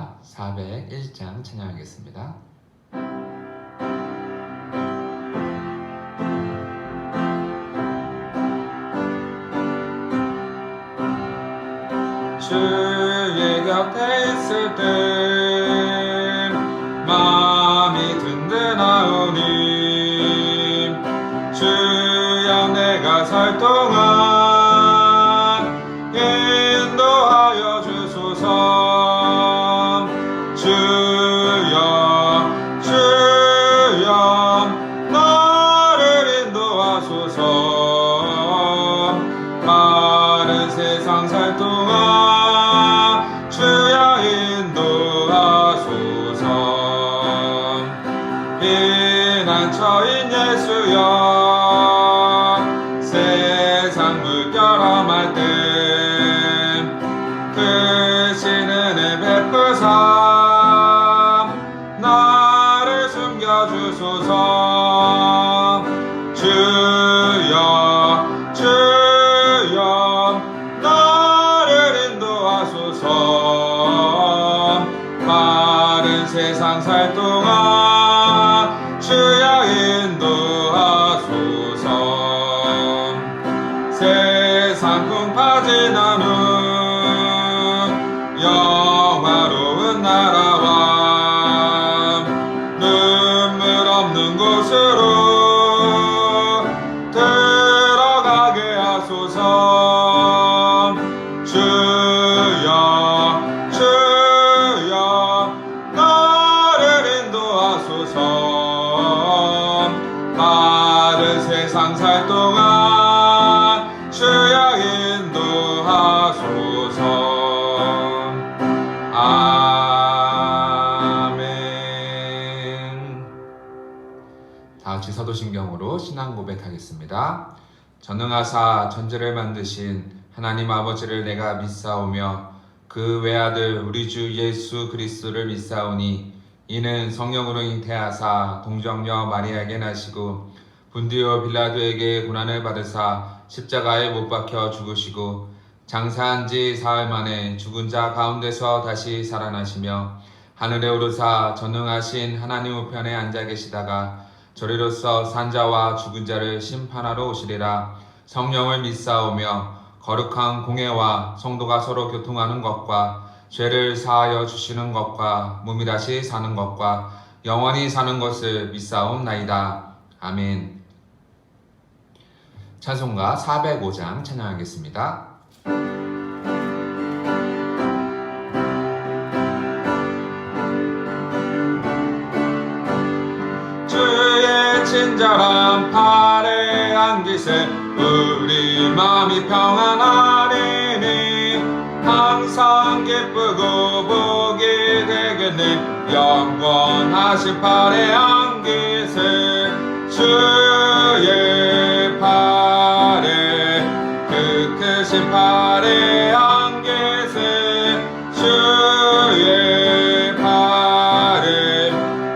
찬송가 401장 찬양하겠습니다. 주의 곁에 있을 때 마음이 든든하오니 주여 내가 살 동안 인도하여 주소서. 주여 주여 나를 인도하소서. 마른 세상 살 동안 주여 인도하소서. 피난처인 예수여 세상 물결함할 때 크신 은혜 베푸사 나를 숨겨주소서. 주여 주여 나를 인도하소서. 마른 세상 살 동안 주여 인도하소서. 세상 풍파진 않은 영화로운 나라와 눈물 없는 곳으로 들어가게 하소서. 주여 주여 나를 인도하소서. 마른 세상 살 동안 주여 인도하소서. 아멘. 다같이 사도신경으로 신앙 고백하겠습니다. 전능하사 천지를 만드신 하나님 아버지를 내가 믿사오며 그 외아들 우리 주 예수 그리스도를 믿사오니 이는 성령으로 잉태하사 동정녀 마리아에게 나시고 분디오 빌라도에게 고난을 받으사 십자가에 못 박혀 죽으시고 장사한 지 사흘 만에 죽은 자 가운데서 다시 살아나시며 하늘에 오르사 전능하신 하나님 우편에 앉아 계시다가 저리로서 산자와 죽은 자를 심판하러 오시리라. 성령을 믿사오며 거룩한 공회와 성도가 서로 교통하는 것과 죄를 사하여 주시는 것과 몸이 다시 사는 것과 영원히 사는 것을 믿사옵나이다. 아멘. 찬송가 405장 찬양하겠습니다. 주의 친절한 팔에 안기세 우리 마음이 평안하리니 항상 기쁘고 복이 되겠네. 영원하신 팔에 안기세 주의 팔에 그 크신 팔에 안기세 주의 팔에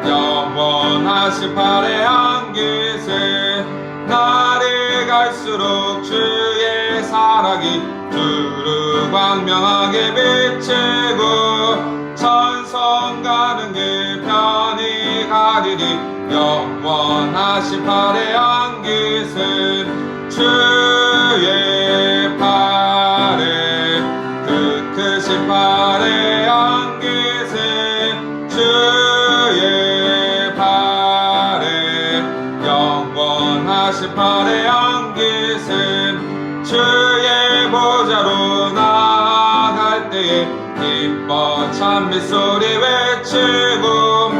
영원하신 팔에 안기세. 날이 갈수록 주의 사랑이 두루 광명하게 비치고 천성 가는 길 편히 가리니 영원하신 팔에 안기신 주의 팔에 그 크신 팔에 안기신 주의 팔에 영원하신 팔에 안기신 주의 보좌로 나아갈 때에 기뻐 찬미 소리 외치고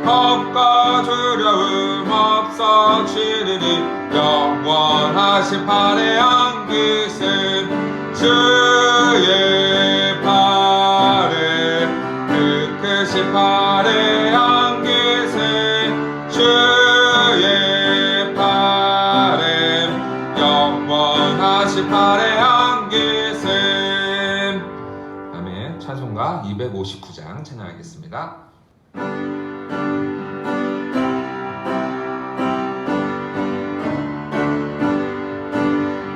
겁과 두려움 없어지리니 영원하신 팔에 안기신 주의 팔에 그 크신 팔에 안기신 주의 팔에 영원하신 팔에 안기신. 아멘. 찬송가 259장 찬양하겠습니다.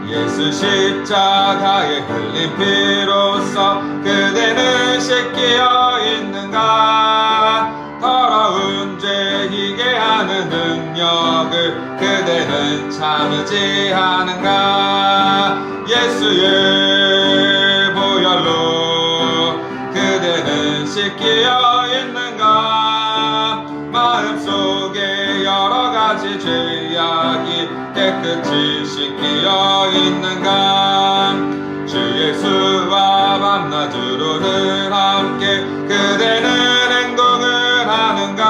예수 십자가에 흘린 피로써 그대는 씻기어 있는가. 참 의지하는가. 예수의 보혈로 그대는 씻기어 있는가. 마음속에 여러가지 죄악이 깨끗이 씻기어 있는가. 주 예수와 밤낮으로는 함께 그대는 행동을 하는가.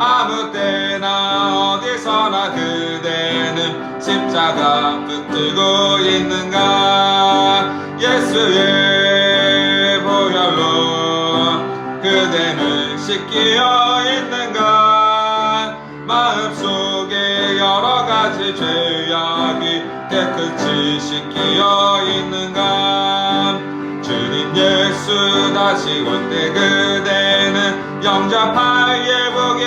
아무 때나 어디서나 그대는 십자가 붙들고 있는가. 예수의 보혈로 그대는 씻기어 있는가. 마음속에 여러가지 죄악이 깨끗이 씻기어 있는가. 주님 예수 다시 올 때 그대는 영접할 예복이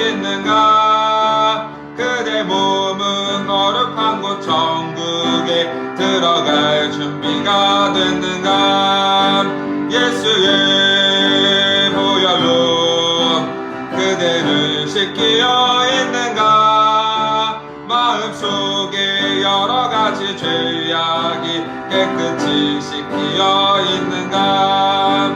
있는가. 그대 몸은 거룩한 곳 천국에 들어갈 준비가 됐는가. 예수의 보혈로 그대는 씻기어 있는가. 마음속에 여러가지 죄악이 깨끗이 씻기어 있는가.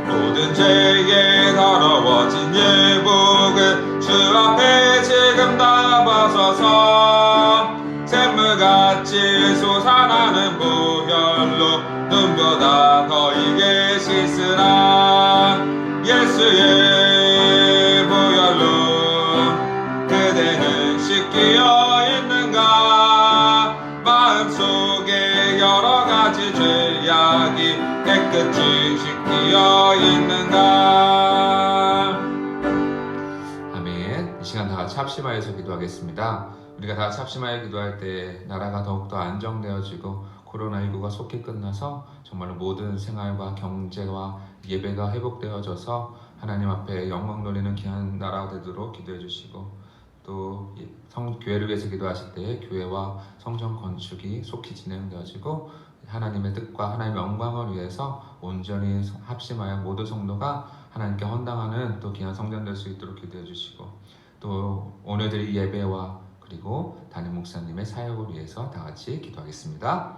모든 죄에 더러워진 예복을 주 앞에 지금 다 벗어서 샘물같이 솟아나는 보혈로 눈보다 더 이게 씻으라. 예수의 보혈로 그대는 씻기어 있는가. 마음속에 여러가지 죄악이 깨끗이 씻기어 있는가. 아멘. 이 시간 다 같이 합심하여서 기도하겠습니다. 우리가 다 같이 합심하여 기도할 때 나라가 더욱더 안정되어지고 코로나19가 속히 끝나서 정말로 모든 생활과 경제와 예배가 회복되어져서 하나님 앞에 영광 돌리는 귀한 나라가 되도록 기도해 주시고, 또 교회를 위해서 기도하실 때 교회와 성전 건축이 속히 진행되어지고 하나님의 뜻과 하나님의 영광을 위해서 온전히 합심하여 모든 성도가 하나님께 헌당하는 또 귀한 성전 될 수 있도록 기도해 주시고, 또 오늘 드릴 예배와 그리고 담임 목사님의 사역을 위해서 다 같이 기도하겠습니다.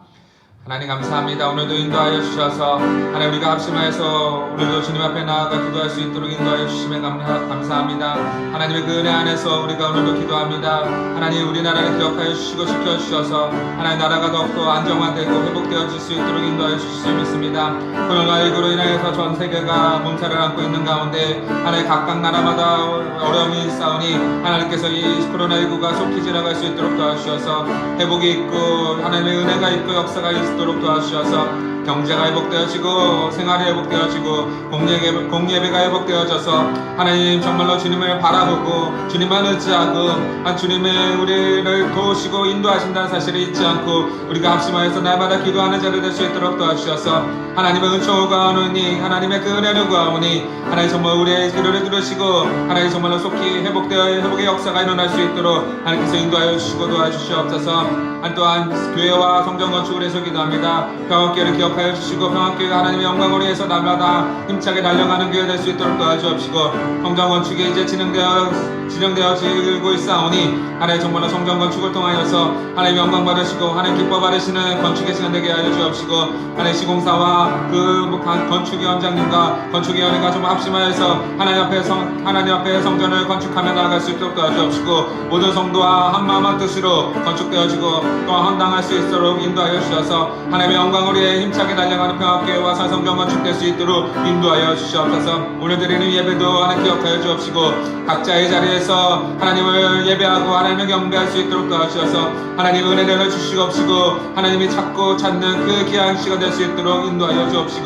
하나님 감사합니다. 오늘도 인도하여 주셔서 하나님 우리가 합심하여서 오늘도 주님 앞에 나아가 기도할 수 있도록 인도하여 주시면 감사합니다. 하나님의 그 은혜 안에서 우리가 오늘도 기도합니다. 하나님 우리나라를 기억하여 주시고 지켜주셔서 하나님 나라가 더욱더 안정화되고 회복되어질 수 있도록 인도하여 주시기 믿습니다. 코로나19로 인하여서 전 세계가 몸살을 앓고 있는 가운데 하나님 각각 나라마다 어려움이 있사오니 하나님께서 이 코로나19가 속히 지나갈 수 있도록 도와주셔서 회복이 있고 하나님의 은혜가 있고 역사가 있도록 도와주셔서 경제가 회복되어지고 생활이 회복되어지고 공예배가 회복되어져서 하나님 정말로 주님을 바라보고 주님만 의지하고 주님의 우리를 도우시고 인도하신다는 사실을 잊지 않고 우리가 합심하여서 날마다 기도하는 자를 될 수 있도록 도와주셔서 하나님의 은총을 구하오니 하나님의 그 은혜를 구하오니 하나님 정말 우리의 기도를 들으시고 하나님 정말로 속히 회복의 역사가 일어날 수 있도록 하나님께서 인도하여 주시고 도와주시옵소서. 또한 교회와 성전 건축을 해서 기도합니다. 평화교회를 기억하여 주시고 평화교회가 하나님의 영광을 위해서 날마다 힘차게 달려가는 교회 될 수 있도록 도와주옵시고, 성전 건축이 이제 진행되어지고 있사오니 하나님 정말로 성전 건축을 통하여서 하나님 영광 받으시고 하나님 기뻐 받으시는 건축의 시간 되게 하여 주옵시고, 하나님 시공사와 그 건축위원장님과 건축위원회가 정말 합심하여서 하나님 앞에 성전을 건축하며 나아갈 수 있도록 도와주옵시고, 모든 성도와 한마음 한뜻으로 건축되어지고 또 헌당할 수 있도록 인도하여 주셔서 하나님의 영광을 위해 힘차게 달려가는 평화교회와 사성전 건축될 수 있도록 인도하여 주시옵소서. 오늘 드리는 예배도 하나님 기억하여 주옵시고 각자의 자리에서 하나님을 예배하고 하나님을 경배할 수 있도록 도와주셔서 하나님 은혜를 주시옵시고 하나님이 찾고 찾는 그 귀한 시간 될 수 있도록 인도하여 주옵시고,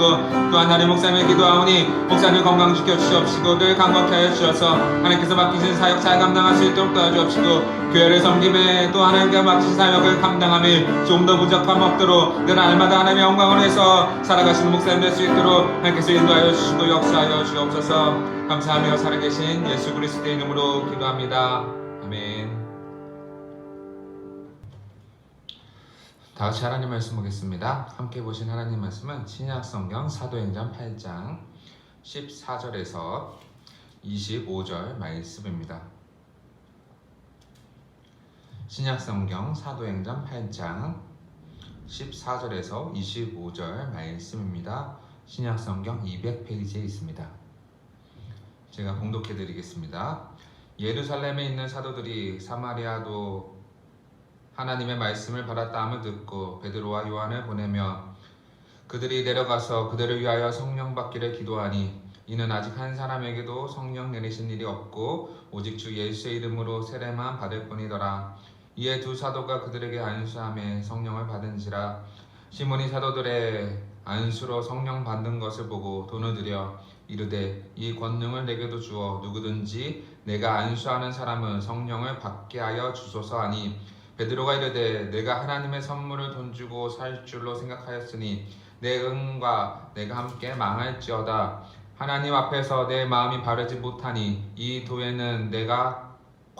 또한 하나님 목사님의 기도하오니 목사님 건강 지켜주시옵시고 늘 강건케 하여 주셔서 하나님께서 맡기신 사역 잘 감당할 수 있도록 도와주옵시고, 교회를 섬김에 또 하나님께 맡기신 사역을 감당함에 좀 더 부족함 없도록 늘 날마다 하나님의 영광을 위해서 살아가시는 목사님 될 수 있도록 하나님께서 인도하여 주시고 역사하여 주옵소서. 감사하며 살아계신 예수 그리스도의 이름으로 기도합니다. 아멘. 다 같이 하나님 말씀 보겠습니다. 함께 보신 하나님 말씀은 신약성경 사도행전 8장 14절에서 25절 말씀입니다. 신약성경 사도행전 8장 14절에서 25절 말씀입니다. 신약성경 200페이지에 있습니다. 제가 봉독해 드리겠습니다. 예루살렘에 있는 사도들이 사마리아도 하나님의 말씀을 받았다함을 듣고 베드로와 요한을 보내며 그들이 내려가서 그들을 위하여 성령 받기를 기도하니 이는 아직 한 사람에게도 성령 내리신 일이 없고 오직 주 예수의 이름으로 세례만 받을 뿐이더라. 이에 두 사도가 그들에게 안수하며 성령을 받은지라. 시몬이 사도들의 안수로 성령 받는 것을 보고 돈을 들여 이르되 이 권능을 내게도 주어 누구든지 내가 안수하는 사람은 성령을 받게 하여 주소서 하니 베드로가 이르되 내가 하나님의 선물을 돈 주고 살 줄로 생각하였으니 내 은과 내가 함께 망할지어다. 하나님 앞에서 내 마음이 바르지 못하니 이 도에는 내가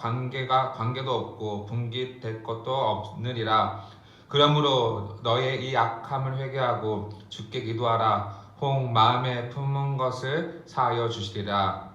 관계도 없고 분깃될 것도 없느니라. 그러므로 너의 이 악함을 회개하고 주께 기도하라. 혹 마음에 품은 것을 사하여 주시리라.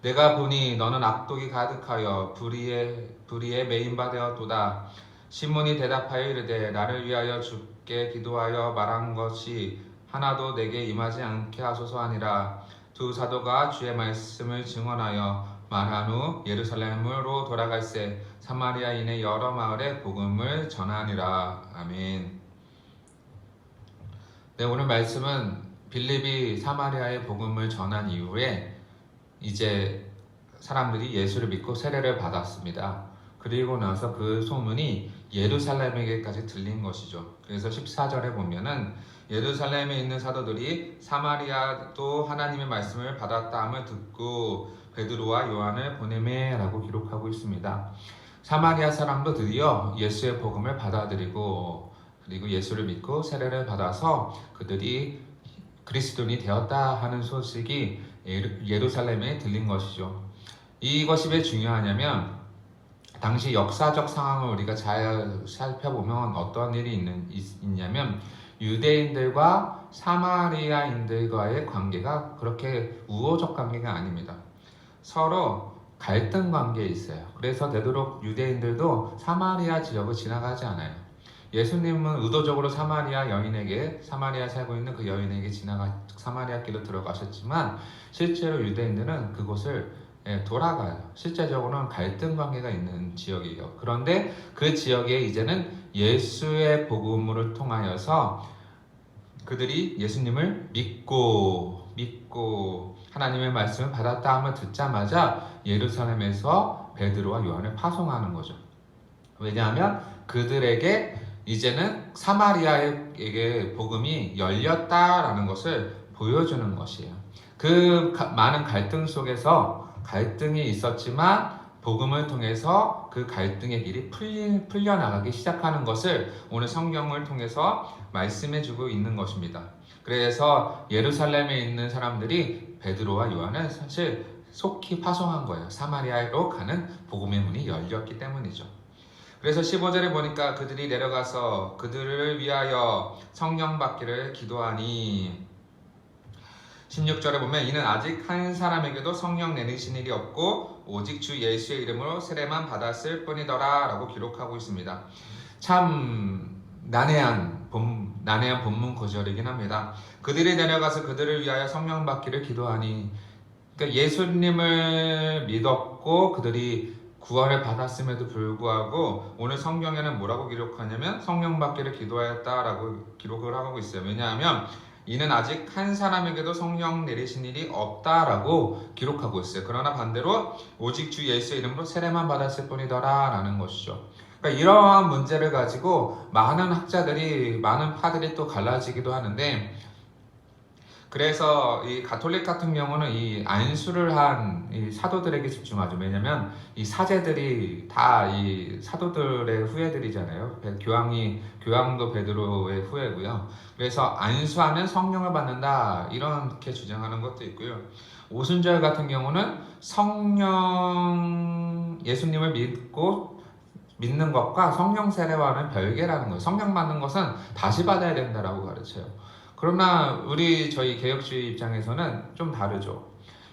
내가 보니 너는 악독이 가득하여 불의에 매인바 되었도다. 시몬이 대답하여 이르되 나를 위하여 주께 기도하여 말한 것이 하나도 내게 임하지 않게 하소서 하니라. 두 사도가 주의 말씀을 증언하여 말한 후 예루살렘으로 돌아갈새 사마리아인의 여러 마을에 복음을 전하니라. 아멘. 네, 오늘 말씀은 빌립이 사마리아에 복음을 전한 이후에 이제 사람들이 예수를 믿고 세례를 받았습니다. 그리고 나서 그 소문이 예루살렘에게까지 들린 것이죠. 그래서 14절에 보면은 예루살렘에 있는 사도들이 사마리아도 하나님의 말씀을 받았다함을 듣고 베드로와 요한을 보내매라고 기록하고 있습니다. 사마리아 사람도 드디어 예수의 복음을 받아들이고 그리고 예수를 믿고 세례를 받아서 그들이 그리스도인이 되었다 하는 소식이 예루살렘에 들린 것이죠. 이것이 왜 중요하냐면 당시 역사적 상황을 우리가 잘 살펴보면 어떤 일이 있냐면 유대인들과 사마리아인들과의 관계가 그렇게 우호적 관계가 아닙니다. 서로 갈등 관계에 있어요. 그래서 되도록 유대인들도 사마리아 지역을 지나가지 않아요. 예수님은 의도적으로 사마리아 살고 있는 그 여인에게 사마리아 길로 들어가셨지만 실제로 유대인들은 그곳을 돌아가요. 실제적으로는 갈등 관계가 있는 지역이에요. 그런데 그 지역에 이제는 예수의 복음을 통하여서 그들이 예수님을 믿고 하나님의 말씀을 받았다 함을 듣자마자 예루살렘에서 베드로와 요한을 파송하는 거죠. 왜냐하면 그들에게 이제는 사마리아에게 복음이 열렸다라는 것을 보여주는 것이에요. 그 많은 갈등 속에서 갈등이 있었지만 복음을 통해서 그 갈등의 길이 풀려나가기 시작하는 것을 오늘 성경을 통해서 말씀해주고 있는 것입니다. 그래서 예루살렘에 있는 사람들이 베드로와 요한을 사실 속히 파송한 거예요. 사마리아로 가는 복음의 문이 열렸기 때문이죠. 그래서 15절에 보니까 그들이 내려가서 그들을 위하여 성령 받기를 기도하니 16절에 보면 이는 아직 한 사람에게도 성령 내리신 일이 없고 오직 주 예수의 이름으로 세례만 받았을 뿐이더라 라고 기록하고 있습니다. 참 난해한 본문 구절이긴 합니다. 그들이 내려가서 그들을 위하여 성령 받기를 기도하니 그러니까 예수님을 믿었고 그들이 구원을 받았음에도 불구하고 오늘 성경에는 뭐라고 기록하냐면 성령 받기를 기도하였다라고 기록을 하고 있어요. 왜냐하면 이는 아직 한 사람에게도 성령 내리신 일이 없다라고 기록하고 있어요. 그러나 반대로 오직 주 예수의 이름으로 세례만 받았을 뿐이더라 라는 것이죠. 그러니까 이러한 문제를 가지고 많은 파들이 또 갈라지기도 하는데 그래서 이 가톨릭 같은 경우는 이 안수를 한 이 사도들에게 집중하죠. 왜냐면 이 사제들이 다 이 사도들의 후예들이잖아요. 교황도 베드로의 후예고요. 그래서 안수하면 성령을 받는다 이렇게 주장하는 것도 있고요. 오순절 같은 경우는 예수님을 믿는 것과 성령 세례와는 별개라는 거예요. 성령 받는 것은 다시 받아야 된다라고 가르쳐요. 그러나 저희 개혁주의 입장에서는 좀 다르죠.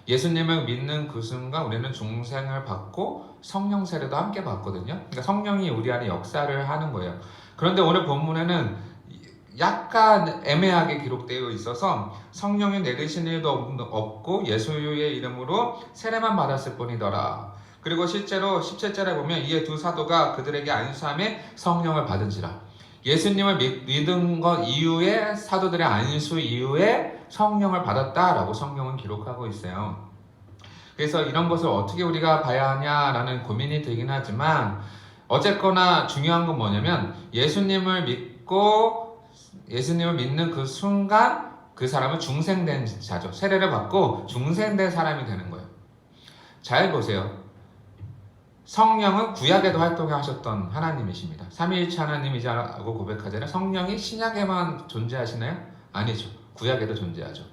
예수님을 믿는 그 순간 우리는 중생을 받고 성령 세례도 함께 받거든요. 그러니까 성령이 우리 안에 역사를 하는 거예요. 그런데 오늘 본문에는 약간 애매하게 기록되어 있어서 성령이 내리신 일도 없고 예수의 이름으로 세례만 받았을 뿐이더라. 그리고 실제로 17절에 보면 이에 두 사도가 그들에게 안수함에 성령을 받은지라. 예수님을 믿은 것 이후에 사도들의 안수 이후에 성령을 받았다라고 성경은 기록하고 있어요. 그래서 이런 것을 어떻게 우리가 봐야 하냐라는 고민이 되긴 하지만 어쨌거나 중요한 건 뭐냐면 예수님을 믿는 그 순간 그 사람은 중생된 자죠. 세례를 받고 중생된 사람이 되는 거예요. 잘 보세요. 성령은 구약에도 활동하셨던 하나님이십니다. 삼위일체 하나님이라고 고백하잖아요. 성령이 신약에만 존재하시나요? 아니죠. 구약에도 존재하죠.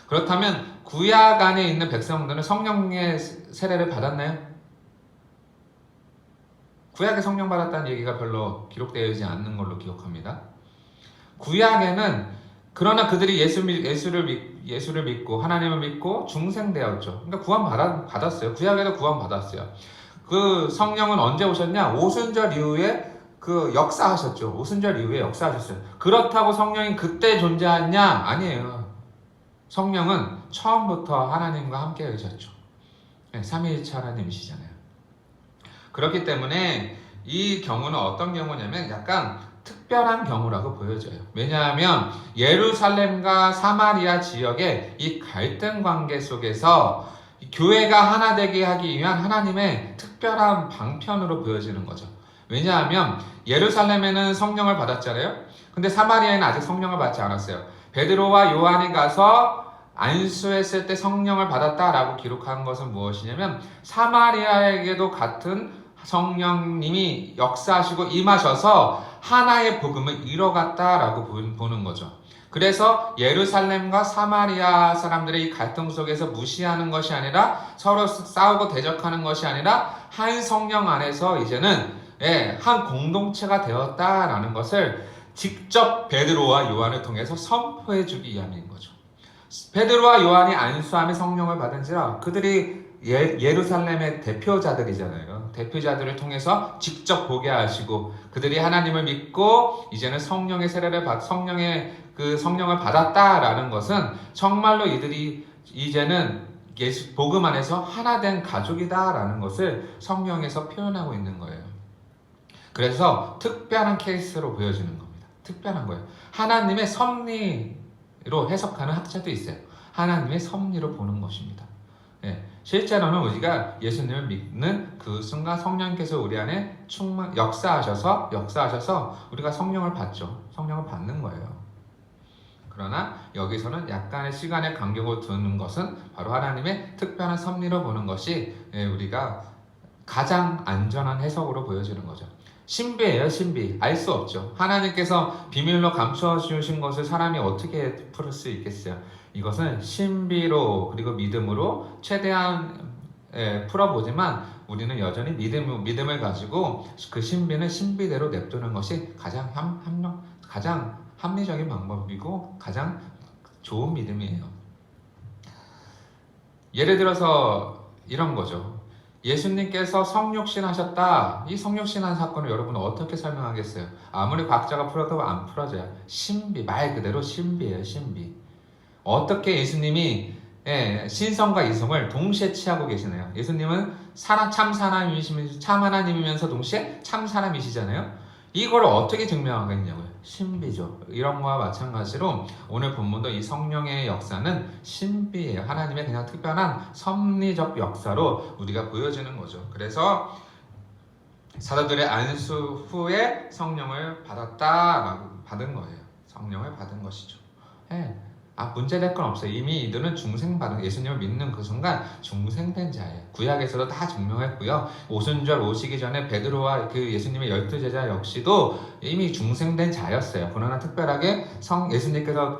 그렇다면 구약 안에 있는 백성들은 성령의 세례를 받았나요? 구약에 성령 받았다는 얘기가 별로 기록되어 있지 않는 걸로 기억합니다. 구약에는 그러나 그들이 예수를 믿고 하나님을 믿고 중생되었죠. 그러니까 구원받았어요. 구약에도 구원받았어요. 그 성령은 언제 오셨냐? 오순절 이후에 그 역사하셨죠. 오순절 이후에 역사하셨어요. 그렇다고 성령이 그때 존재하냐? 아니에요. 성령은 처음부터 하나님과 함께 계셨죠. 삼위일체 하나님이시잖아요. 그렇기 때문에 이 경우는 어떤 경우냐면 약간 특별한 경우라고 보여져요. 왜냐하면 예루살렘과 사마리아 지역의 이 갈등 관계 속에서 교회가 하나 되게 하기 위한 하나님의 특별한 방편으로 보여지는 거죠. 왜냐하면 예루살렘에는 성령을 받았잖아요. 근데 사마리아에는 아직 성령을 받지 않았어요. 베드로와 요한이 가서 안수했을 때 성령을 받았다라고 기록한 것은 무엇이냐면 사마리아에게도 같은 성령님이 역사하시고 임하셔서 하나의 복음을 이뤄갔다라고 보는 거죠. 그래서 예루살렘과 사마리아 사람들의 이 갈등 속에서 무시하는 것이 아니라 서로 싸우고 대적하는 것이 아니라 한 성령 안에서 이제는 한 공동체가 되었다라는 것을 직접 베드로와 요한을 통해서 선포해 주기 위함인 거죠. 베드로와 요한이 안수함에 성령을 받은지라 그들이 예루살렘의 대표자들이잖아요. 대표자들을 통해서 직접 보게 하시고 그들이 하나님을 믿고 이제는 성령의 세례를 성령을 받았다라는 것은 정말로 이들이 이제는 복음 안에서 하나 된 가족이다라는 것을 성령에서 표현하고 있는 거예요. 그래서 특별한 케이스로 보여지는 겁니다. 특별한 거예요. 하나님의 섭리로 해석하는 학자도 있어요. 하나님의 섭리로 보는 것입니다. 실제로는 우리가 예수님을 믿는 그 순간 성령께서 우리 안에 역사하셔서 우리가 성령을 받죠. 성령을 받는 거예요. 그러나 여기서는 약간의 시간의 간격을 두는 것은 바로 하나님의 특별한 섭리로 보는 것이 우리가 가장 안전한 해석으로 보여지는 거죠. 신비예요, 신비. 알 수 없죠. 하나님께서 비밀로 감추어 주신 것을 사람이 어떻게 풀을 수 있겠어요? 이것은 신비로 그리고 믿음으로 최대한 풀어보지만 우리는 여전히 믿음을 가지고 그 신비는 신비대로 냅두는 것이 가장 합리적인 방법이고 가장 좋은 믿음이에요. 예를 들어서 이런 거죠. 예수님께서 성육신 하셨다. 이 성육신 한 사건을 여러분은 어떻게 설명하겠어요? 아무리 과학자가 풀어도 안 풀어져요. 신비, 말 그대로 신비예요, 신비. 어떻게 예수님이 신성과 이성을 동시에 취하고 계시나요? 예수님은 참 하나님이면서 동시에 참 사람이시잖아요. 이걸 어떻게 증명하겠냐고요? 신비죠. 이런 거와 마찬가지로 오늘 본문도 이 성령의 역사는 신비예요. 하나님의 그냥 특별한 섭리적 역사로 우리가 보여지는 거죠. 그래서 사도들의 안수 후에 성령을 받은 거예요. 성령을 받은 것이죠. 문제될 건 없어요. 이미 이들은 예수님을 믿는 그 순간 중생된 자예요. 구약에서도 다 증명했고요. 오순절 오시기 전에 베드로와 그 예수님의 12제자 역시도 이미 중생된 자였어요. 그러나 특별하게 예수님께서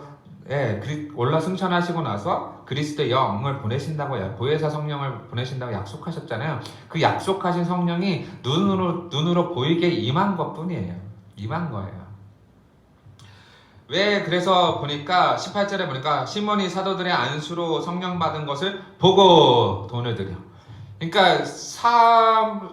올라 승천하시고 나서 그리스도의 영을 보내신다고, 보혜사 성령을 보내신다고 약속하셨잖아요. 그 약속하신 성령이 눈으로 보이게 임한 것 뿐이에요. 임한 거예요. 왜 그래서 보니까 18절에 보니까 시몬이 사도들의 안수로 성령 받은 것을 보고 돈을 드려. 그러니까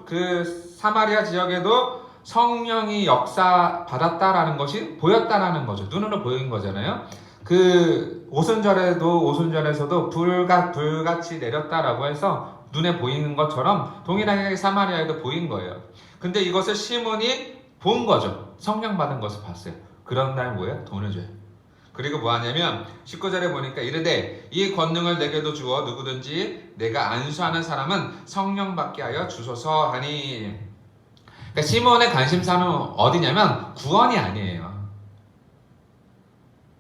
그 사마리아 지역에도 성령이 역사 받았다라는 것이 보였다라는 거죠. 눈으로 보인 거잖아요. 그 오순절에서도 불같이 내렸다라고 해서 눈에 보이는 것처럼 동일하게 사마리아에도 보인 거예요. 근데 이것을 시몬이 본 거죠. 성령 받은 것을 봤어요. 그런 날 뭐예요? 돈을 줘요. 그리고 뭐 하냐면 19절에 보니까 이르되 이 권능을 내게도 주어 누구든지 내가 안수하는 사람은 성령 받게 하여 주소서 하니. 그러니까 시몬의 관심사는 어디냐면 구원이 아니에요.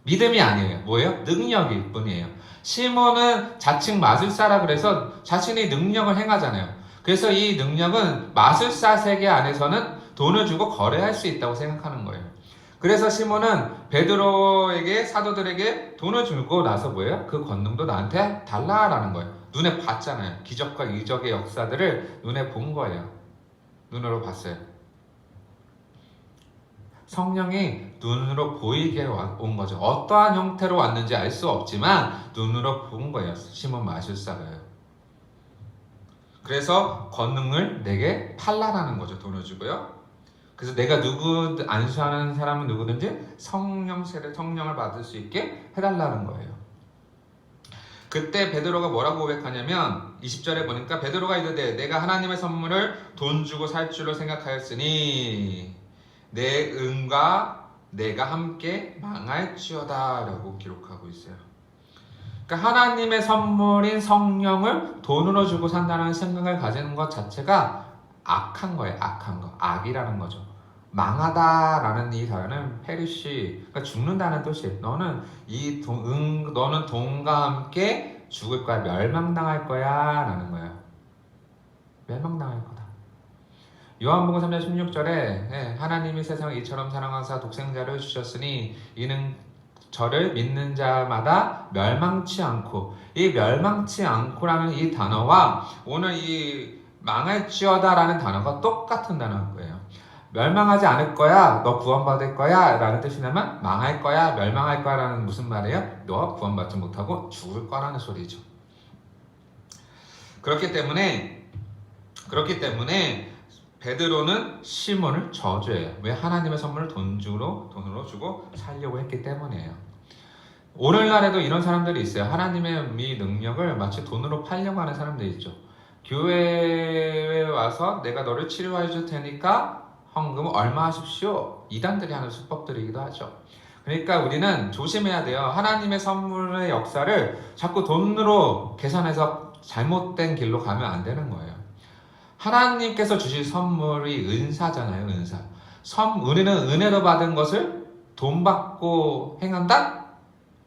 믿음이 아니에요. 뭐예요? 능력일 뿐이에요. 시몬은 자칭 마술사라 그래서 자신의 능력을 행하잖아요. 그래서 이 능력은 마술사 세계 안에서는 돈을 주고 거래할 수 있다고 생각하는 거예요. 그래서 시몬은 베드로에게 사도들에게 돈을 주고 나서 뭐예요? 그 권능도 나한테 달라라는 거예요. 눈에 봤잖아요. 기적과 이적의 역사들을 눈에 본 거예요. 눈으로 봤어요. 성령이 눈으로 보이게 온 거죠. 어떠한 형태로 왔는지 알 수 없지만 눈으로 본 거예요. 시몬 마술사가요. 그래서 권능을 내게 팔라라는 거죠. 돈을 주고요. 그래서 내가 안수하는 사람은 누구든지 성령을 받을 수 있게 해달라는 거예요. 그때 베드로가 뭐라고 고백하냐면 20절에 보니까 베드로가 이르되 내가 하나님의 선물을 돈 주고 살 줄로 생각하였으니 내 은과 내가 함께 망할지어다 라고 기록하고 있어요. 그러니까 하나님의 선물인 성령을 돈으로 주고 산다는 생각을 가지는 것 자체가 악한 거예요. 악한 거. 악이라는 거죠. 망하다라는 이 단어는 페리시, 그러니까 죽는다는 뜻이에요. 너는 돈과 함께 죽을 거야. 멸망당할 거야 라는 거예요. 멸망당할 거다. 요한복음 3장 16절에 하나님이 세상을 이처럼 사랑하사 독생자를 주셨으니 이는 저를 믿는 자마다 멸망치 않고, 이 멸망치 않고라는 이 단어와 오늘 이 망할지어다라는 단어가 똑같은 단어인 거예요. 멸망하지 않을 거야, 너 구원받을 거야 라는 뜻이냐면 망할 거야, 멸망할 거야 라는 무슨 말이에요? 너 구원받지 못하고 죽을 거라는 소리죠. 그렇기 때문에 베드로는 시몬을 저주해요. 왜? 하나님의 선물을 돈으로 주고 살려고 했기 때문이에요. 오늘날에도 이런 사람들이 있어요. 하나님의 이 능력을 마치 돈으로 팔려고 하는 사람들이 있죠. 교회에 와서 내가 너를 치료해 줄 테니까 헌금 얼마 하십시오. 이단들이 하는 수법들이기도 하죠. 그러니까 우리는 조심해야 돼요. 하나님의 선물의 역사를 자꾸 돈으로 계산해서 잘못된 길로 가면 안 되는 거예요. 하나님께서 주신 선물이 은사잖아요. 은사. 우리는 은혜로 받은 것을 돈 받고 행한다?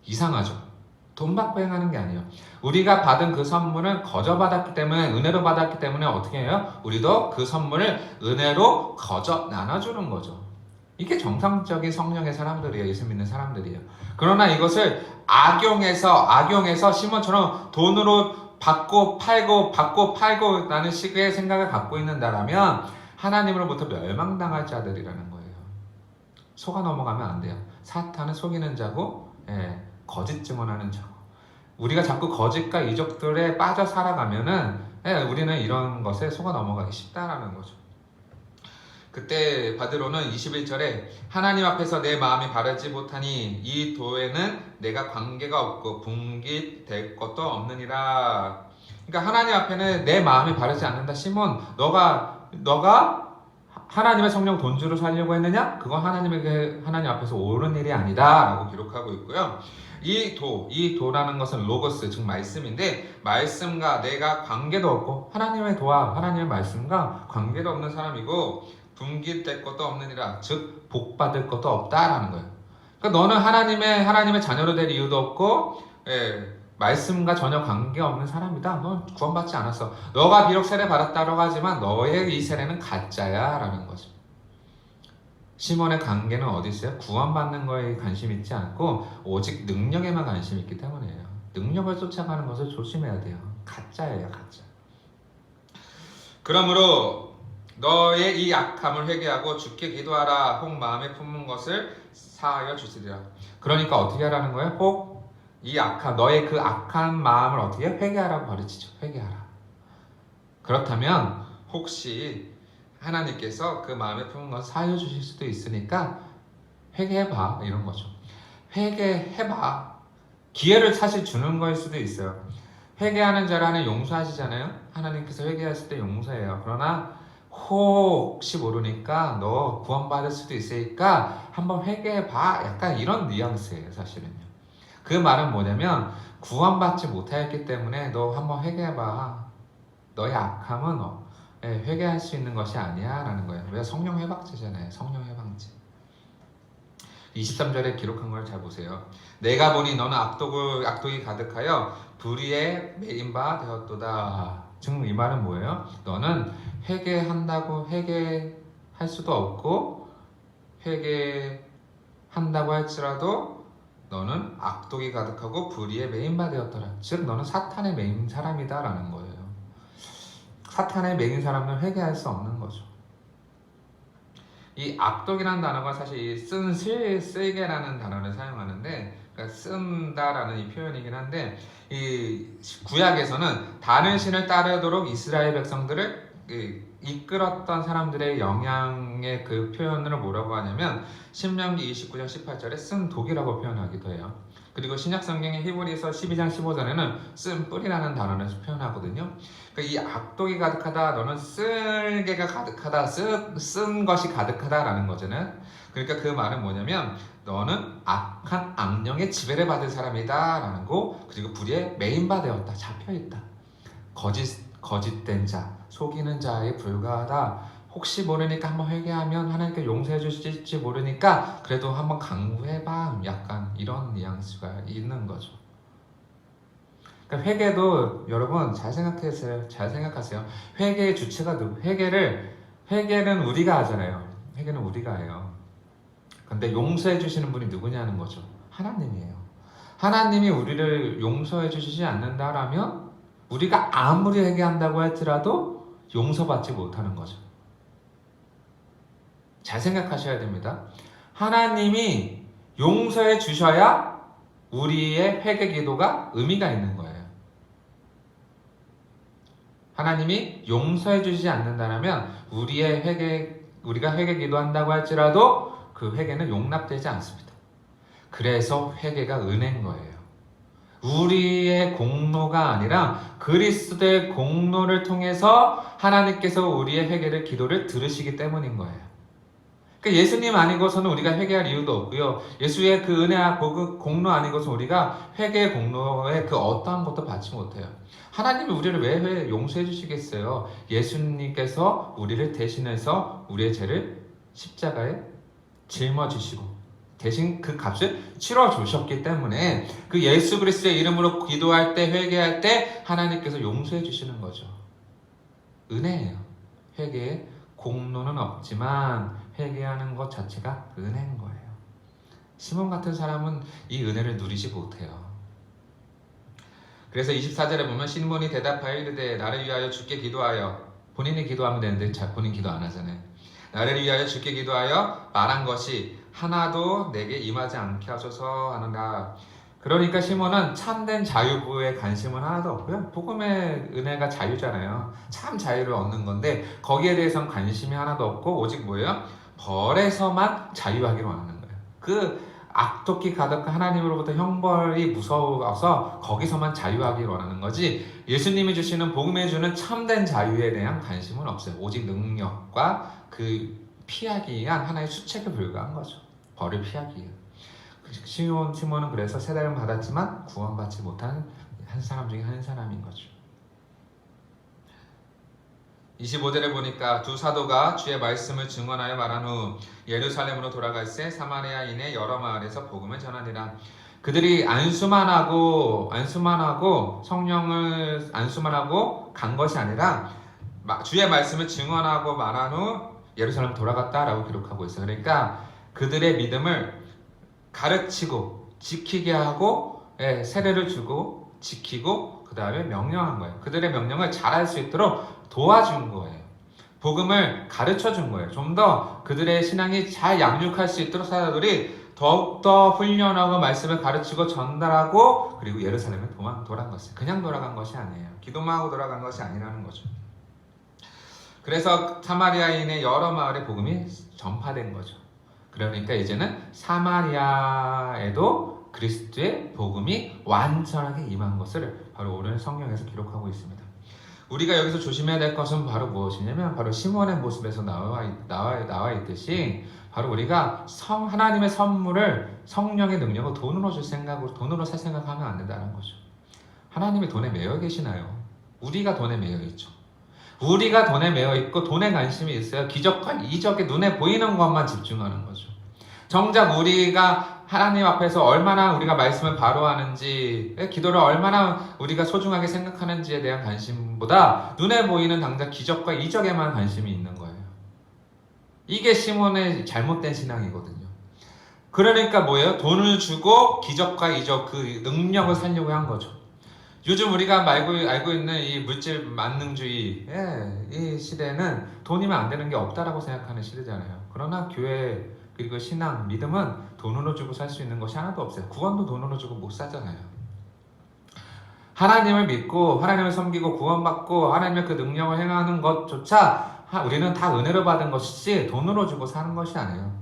이상하죠. 돈 받고 행하는 게 아니에요. 우리가 받은 그 선물은 거저 받았기 때문에, 은혜로 받았기 때문에 어떻게 해요? 우리도 그 선물을 은혜로 거저 나눠주는 거죠. 이게 정상적인 성령의 사람들이에요. 예수 믿는 사람들이에요. 그러나 이것을 악용해서 시몬처럼 돈으로 받고 팔고 라는 식의 생각을 갖고 있는다라면 하나님으로부터 멸망당할 자들이라는 거예요. 속아 넘어가면 안 돼요. 사탄은 속이는 자고, 거짓 증언하는 자고. 우리가 자꾸 거짓과 이적들에 빠져 살아가면은 우리는 이런 것에 속아 넘어가기 쉽다라는 거죠. 그때 베드로는 21절에 하나님 앞에서 내 마음이 바르지 못하니 이 도에는 내가 관계가 없고 분깃될 것도 없느니라. 그러니까 하나님 앞에는 내 마음이 바르지 않는다. 시몬, 너가 하나님의 성령 돈주로 살려고 했느냐? 그건 하나님 앞에서 옳은 일이 아니다 라고 기록하고 있고요. 이 도라는 것은 로고스, 즉 말씀인데, 말씀과 내가 관계도 없고 하나님의 도와 하나님의 말씀과 관계도 없는 사람이고 분깃될 것도 없느니라. 즉 복 받을 것도 없다라는 거예요. 그러니까 너는 하나님의 자녀로 될 이유도 없고, 말씀과 전혀 관계없는 사람이다. 넌 구원받지 않았어. 너가 비록 세례 받았다고 하지만 너의 이 세례는 가짜야 라는 거죠. 시몬의 관계는 어디 있어요? 구원받는 거에 관심 있지 않고 오직 능력에만 관심 있기 때문이에요. 능력을 쫓아가는 것을 조심해야 돼요. 가짜예요, 가짜. 그러므로 너의 이 악함을 회개하고 주께 기도하라. 혹 마음에 품은 것을 사하여 주시리라. 그러니까 어떻게 하라는 거예요? 혹 이 악함, 너의 그 악한 마음을 어떻게 회개하라고 가르치죠. 회개하라. 그렇다면 혹시 하나님께서 그 마음에 품은 것을 사하여 주실 수도 있으니까 회개해봐, 이런 거죠. 회개해봐. 기회를 사실 주는 거일 수도 있어요. 회개하는 자를 하나님 용서하시잖아요. 하나님께서 회개했을 때 용서해요. 그러나 혹시 모르니까 너 구원받을 수도 있으니까 한번 회개해봐. 약간 이런 뉘앙스예요, 사실은요. 그 말은 뭐냐면 구원받지 못하였기 때문에 너 한번 회개해봐. 너의 악함은 회개할 수 있는 것이 아니야 라는 거예요. 왜? 성령 회박제잖아요. 성령 회박제. 23절에 기록한 걸 잘 보세요. 내가 보니 너는 악독이 가득하여 불의에 매인 바 되었도다. 즉 이 말은 뭐예요? 너는 회개한다고 회개할 수도 없고 회개한다고 할지라도 너는 악독이 가득하고 불의에 매인 바 되었더라. 즉 너는 사탄에 매인 사람이다 라는 거예요. 사탄에 매인 사람은 회개할 수 없는 거죠. 이 악독이라는 단어가 사실 쓰게라는 단어를 사용하는데, 그러니까 쓴다라는 이 표현이긴 한데, 이 구약에서는 다른 신을 따르도록 이스라엘 백성들을 이끌었던 사람들의 영향의 그 표현을 뭐라고 하냐면 신명기 29장 18절에 쓴 독이라고 표현하기도 해요. 그리고 신약성경의 히브리서 12장 15절에는 쓴 뿔이라는 단어를 표현하거든요. 그러니까 이 악독이 가득하다, 너는 쓸개가 가득하다, 쓴 것이 가득하다라는 거잖아요. 그러니까 그 말은 뭐냐면 너는 악한 악령의 지배를 받은 사람이다 라는 거, 그리고 불의에 매인바 되었다, 잡혀있다, 거짓된 자, 속이는 자에 불과하다. 혹시 모르니까 한번 회개하면 하나님께 용서해 주실지 모르니까 그래도 한번 강구해봐. 약간 이런 뉘앙스가 있는 거죠. 그러니까 회개도 여러분 잘 생각하세요. 잘 생각하세요. 회개의 주체가 누구? 회개는 우리가 하잖아요. 회개는 우리가 해요. 근데 용서해 주시는 분이 누구냐는 거죠. 하나님이에요. 하나님이 우리를 용서해 주시지 않는다라면 우리가 아무리 회개한다고 할지라도 용서받지 못하는 거죠. 잘 생각하셔야 됩니다. 하나님이 용서해 주셔야 우리의 회개 기도가 의미가 있는 거예요. 하나님이 용서해 주시지 않는다면 우리가 회개 기도한다고 할지라도 그 회개는 용납되지 않습니다. 그래서 회개가 은혜인 거예요. 우리의 공로가 아니라 그리스도의 공로를 통해서 하나님께서 우리의 회개를 기도를 들으시기 때문인 거예요. 그러니까 예수님 아니고서는 우리가 회개할 이유도 없고요. 예수의 그 은혜와 그 공로 아니고서 우리가 회개의 공로에 그 어떠한 것도 받지 못해요. 하나님이 우리를 왜 용서해 주시겠어요? 예수님께서 우리를 대신해서 우리의 죄를 십자가에 짊어지시고 대신 그 값을 치러 주셨기 때문에 그 예수 그리스도의 이름으로 기도할 때, 회개할 때 하나님께서 용서해 주시는 거죠. 은혜예요. 회개에 공로는 없지만 회개하는 것 자체가 은혜인 거예요. 시몬 같은 사람은 이 은혜를 누리지 못해요. 그래서 24절에 보면 시몬이 대답하여 이르되 나를 위하여 주께 기도하여, 본인이 기도하면 되는데 본인 기도 안 하잖아요. 나를 위하여 주께 기도하여 말한 것이 하나도 내게 임하지 않게 하소서 하는가. 그러니까 시몬은 참된 자유부에 관심은 하나도 없고요. 복음의 은혜가 자유잖아요. 참 자유를 얻는 건데 거기에 대해서는 관심이 하나도 없고 오직 뭐예요? 벌에서만 자유하기를 원하는 거예요. 그 악독히 가득한 하나님으로부터 형벌이 무서워서 거기서만 자유하기를 원하는 거지, 예수님이 주시는 복음에 주는 참된 자유에 대한 관심은 없어요. 오직 능력과 그 피하기 위한 하나의 수책에 불과한 거죠. 벌을 피하기 위한. 시몬은 그래서 세례를 받았지만 구원받지 못한 한 사람 중에 한 사람인 거죠. 25절에 보니까 두 사도가 주의 말씀을 증언하여 말한 후 예루살렘으로 돌아갈새 사마리아인의 여러 마을에서 복음을 전하니라. 그들이 안수만 하고 성령을 안수만 하고 간 것이 아니라 주의 말씀을 증언하고 말한 후 예루살렘 돌아갔다라고 기록하고 있어요. 그러니까 그들의 믿음을 가르치고 지키게 하고 세례를 주고 지키고 그 다음에 명령한 거예요. 그들의 명령을 잘할 수 있도록 도와준 거예요. 복음을 가르쳐 준 거예요. 좀 더 그들의 신앙이 잘 양육할 수 있도록 사도들이 더욱더 훈련하고 말씀을 가르치고 전달하고 그리고 예루살렘에 돌아간 것이에요. 그냥 돌아간 것이 아니에요. 기도만 하고 돌아간 것이 아니라는 거죠. 그래서 사마리아인의 여러 마을에 복음이 전파된 거죠. 그러니까 이제는 사마리아에도 그리스도의 복음이 완전하게 임한 것을 바로 오늘 성경에서 기록하고 있습니다. 우리가 여기서 조심해야 될 것은 바로 무엇이냐면 바로 시몬의 모습에서 나와 있듯이 바로 우리가 하나님의 선물을 성령의 능력을 돈으로 살 생각하면 안 된다는 거죠. 하나님이 돈에 매여 계시나요? 우리가 돈에 매여 있죠. 우리가 돈에 매여 있고 돈에 관심이 있어요. 기적과 이적에 눈에 보이는 것만 집중하는 거죠. 정작 우리가 하나님 앞에서 얼마나 우리가 말씀을 바로 하는지, 기도를 얼마나 우리가 소중하게 생각하는지에 대한 관심보다 눈에 보이는 당장 기적과 이적에만 관심이 있는 거예요. 이게 시몬의 잘못된 신앙이거든요. 그러니까 뭐예요? 돈을 주고 기적과 이적 그 능력을 살려고 한 거죠. 요즘 우리가 알고 있는 이 물질 만능주의 이 시대는 돈이면 안 되는 게 없다라고 생각하는 시대잖아요. 그러나 교회 그리고 신앙, 믿음은 돈으로 주고 살 수 있는 것이 하나도 없어요. 구원도 돈으로 주고 못 사잖아요. 하나님을 믿고 하나님을 섬기고 구원받고 하나님의 그 능력을 행하는 것조차 우리는 다 은혜로 받은 것이지 돈으로 주고 사는 것이 아니에요.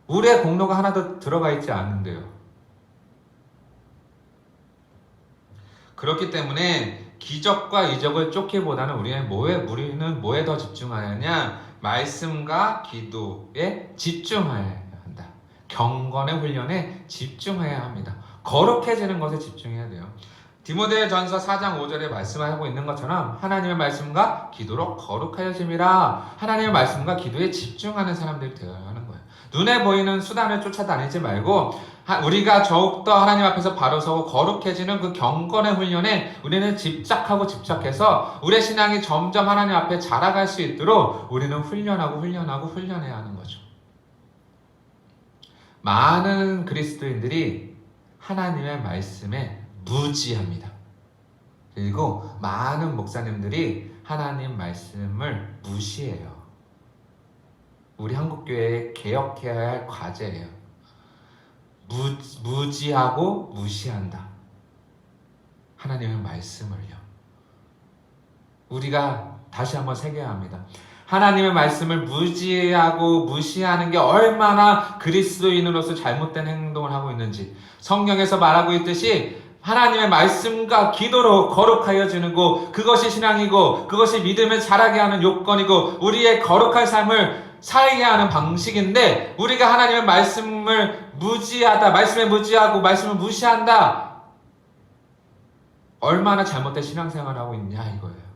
우리의 공로가 하나도 들어가 있지 않는데요. 그렇기 때문에 기적과 이적을 쫓기보다는 우리는 뭐에 더 집중하느냐? 말씀과 기도에 집중해야 한다. 경건의 훈련에 집중해야 합니다. 거룩해지는 것에 집중해야 돼요. 디모데전서 4장 5절에 말씀하고 있는 것처럼 하나님의 말씀과 기도로 거룩하여짐이라. 하나님의 말씀과 기도에 집중하는 사람들이 되어야 하는 거예요. 눈에 보이는 수단을 쫓아다니지 말고 우리가 더욱더 하나님 앞에서 바로 서고 거룩해지는 그 경건의 훈련에 우리는 집착해서 우리의 신앙이 점점 하나님 앞에 자라갈 수 있도록 우리는 훈련해야 하는 거죠. 많은 그리스도인들이 하나님의 말씀에 무지합니다. 그리고 많은 목사님들이 하나님 말씀을 무시해요. 우리 한국교회에 개혁해야 할 과제예요. 무지하고 무시한다. 하나님의 말씀을요. 우리가 다시 한번 새겨야 합니다. 하나님의 말씀을 무지하고 무시하는 게 얼마나 그리스도인으로서 잘못된 행동을 하고 있는지 성경에서 말하고 있듯이 하나님의 말씀과 기도로 거룩하여지는 것, 그것이 신앙이고 그것이 믿음을 자라게 하는 요건이고 우리의 거룩한 삶을 살게 하는 방식인데 우리가 하나님의 말씀을 무지하다, 말씀에 무지하고 말씀을 무시한다. 얼마나 잘못된 신앙생활을 하고 있냐 이거예요.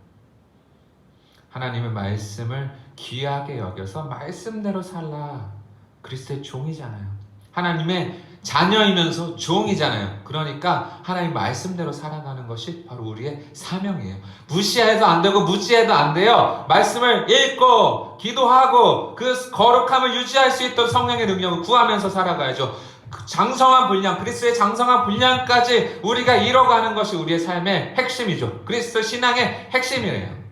하나님의 말씀을 귀하게 여겨서 말씀대로 살라. 그리스도의 종이잖아요. 하나님의 자녀이면서 종이잖아요. 그러니까 하나님 말씀대로 살아가는 것이 바로 우리의 사명이에요. 무시해도 안 되고 무지해도 안 돼요. 말씀을 읽고 기도하고 그 거룩함을 유지할 수 있도록 성령의 능력을 구하면서 살아가야죠. 장성한 분량, 그리스도의 장성한 분량까지 우리가 이뤄가는 것이 우리의 삶의 핵심이죠. 그리스도 신앙의 핵심이에요.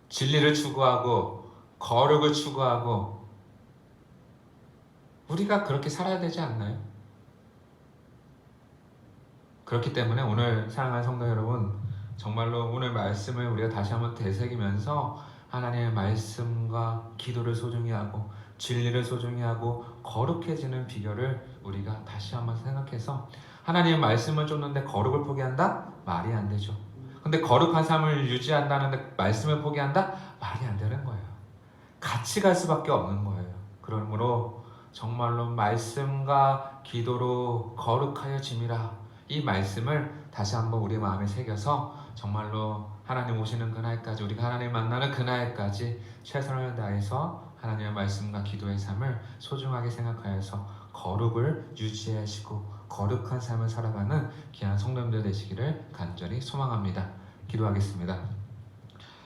진리를 추구하고 거룩을 추구하고 우리가 그렇게 살아야 되지 않나요? 그렇기 때문에 오늘 사랑하는 성도 여러분, 정말로 오늘 말씀을 우리가 다시 한번 되새기면서 하나님의 말씀과 기도를 소중히 하고 진리를 소중히 하고 거룩해지는 비결을 우리가 다시 한번 생각해서 하나님의 말씀을 쫓는데 거룩을 포기한다? 말이 안 되죠. 근데 거룩한 삶을 유지한다는데 말씀을 포기한다? 말이 안 되는 거예요. 같이 갈 수밖에 없는 거예요. 그러므로 정말로 말씀과 기도로 거룩하여짐이라, 이 말씀을 다시 한번 우리 마음에 새겨서 정말로 하나님 오시는 그날까지, 우리가 하나님 만나는 그날까지 최선을 다해서 하나님의 말씀과 기도의 삶을 소중하게 생각하여서 거룩을 유지하시고 거룩한 삶을 살아가는 귀한 성도님들 되시기를 간절히 소망합니다. 기도하겠습니다.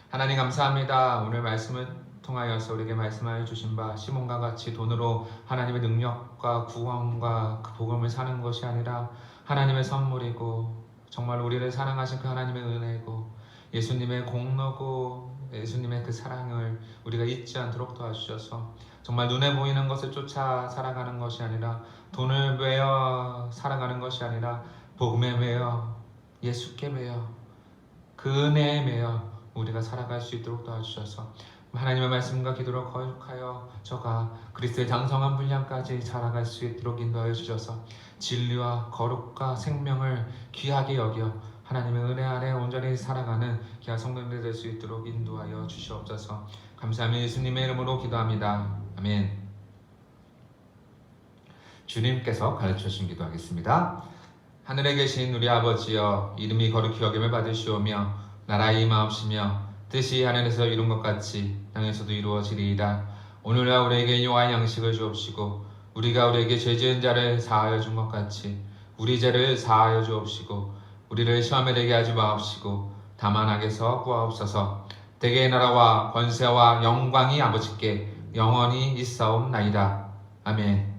하나님 감사합니다. 오늘 말씀을 통하여서 우리에게 말씀하여 주신 바 시몬과 같이 돈으로 하나님의 능력과 구원과 그 복음을 사는 것이 아니라 하나님의 선물이고 정말 우리를 사랑하신 그 하나님의 은혜이고 예수님의 공로고 예수님의 그 사랑을 우리가 잊지 않도록 도와주셔서 정말 눈에 보이는 것을 쫓아 살아가는 것이 아니라 돈을 매여 살아가는 것이 아니라 복음에 매여 예수께 매여 그 은혜에 매여 우리가 살아갈 수 있도록 도와주셔서 하나님의 말씀과 기도로 거룩하여 저가 그리스도의 장성한 분량까지 자라갈 수 있도록 인도하여 주셔서 진리와 거룩과 생명을 귀하게 여겨 하나님의 은혜 아래 온전히 살아가는 귀한 성도들 될 수 있도록 인도하여 주시옵소서. 감사하며 예수님의 이름으로 기도합니다. 아멘. 주님께서 가르쳐 주신 기도하겠습니다. 하늘에 계신 우리 아버지여, 이름이 거룩히 여김을 받으시오며 나라의 임하옵시며 뜻이 하늘에서 이룬 것 같이 땅에서도 이루어지리이다. 오늘날 우리에게 용할 양식을 주옵시고 우리가 우리에게 죄 지은 자를 사하여 준 것 같이 우리 죄를 사하여 주옵시고 우리를 시험에 들게 하지 마옵시고 다만 악에서 구하옵소서. 대개의 나라와 권세와 영광이 아버지께 영원히 있사옵나이다. 아멘.